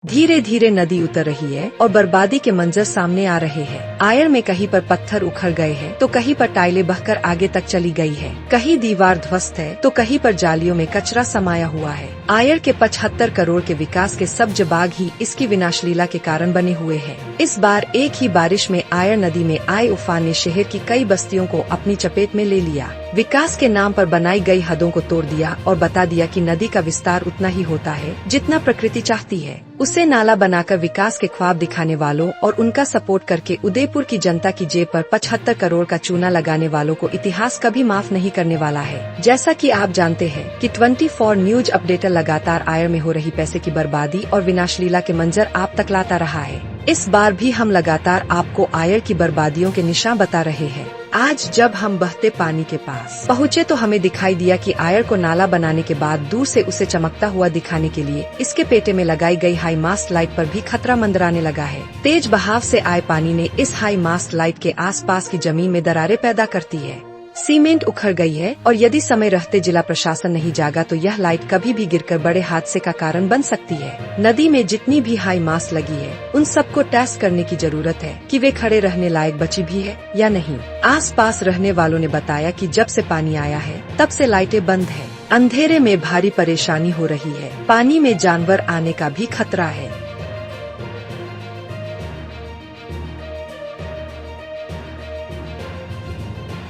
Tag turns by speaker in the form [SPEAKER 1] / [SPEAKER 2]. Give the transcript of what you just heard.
[SPEAKER 1] धीरे धीरे नदी उतर रही है और बर्बादी के मंजर सामने आ रहे हैं। आयर में कहीं पर पत्थर उखड़ गए हैं तो कहीं पर टाइलें बहकर आगे तक चली गई है, कहीं दीवार ध्वस्त है तो कहीं पर जालियों में कचरा समाया हुआ है। आयर के 75 करोड़ के विकास के सब्ज बाग ही इसकी विनाशलीला के कारण बने हुए हैं। इस बार एक ही बारिश में आयर नदी में आए उफान ने शहर की कई बस्तियों को अपनी चपेट में ले लिया। विकास के नाम पर बनाई गई हदों को तोड़ दिया और बता दिया कि नदी का विस्तार उतना ही होता है जितना प्रकृति चाहती है। उसे नाला बनाकर विकास के ख्वाब दिखाने वालों और उनका सपोर्ट करके उदयपुर की जनता की जेब पर 75 करोड़ का चूना लगाने वालों को इतिहास कभी माफ नहीं करने वाला है। जैसा कि आप जानते हैं कि 24 न्यूज अपडेटर लगातार आयर में हो रही पैसे की बर्बादी और विनाशलीला के मंजर आप तक लाता रहा है। इस बार भी हम लगातार आपको आयर की बर्बादियों के निशान बता रहे हैं। आज जब हम बहते पानी के पास पहुँचे तो हमें दिखाई दिया कि आयर को नाला बनाने के बाद दूर से उसे चमकता हुआ दिखाने के लिए इसके पेटे में लगाई गई हाई मास्ट लाइट पर भी खतरा मंडराने लगा है। तेज बहाव से आए पानी ने इस हाई मास्ट लाइट के आसपास की जमीन में दरारें पैदा करती है। सीमेंट उखड़ गई है और यदि समय रहते जिला प्रशासन नहीं जागा तो यह लाइट कभी भी गिरकर बड़े हादसे का कारण बन सकती है। नदी में जितनी भी हाई मास्ट लगी है उन सबको टेस्ट करने की जरूरत है कि वे खड़े रहने लायक बची भी है या नहीं। आसपास रहने वालों ने बताया कि जब से पानी आया है तब से लाइटें बंद है। अंधेरे में भारी परेशानी हो रही है। पानी में जानवर आने का भी खतरा है।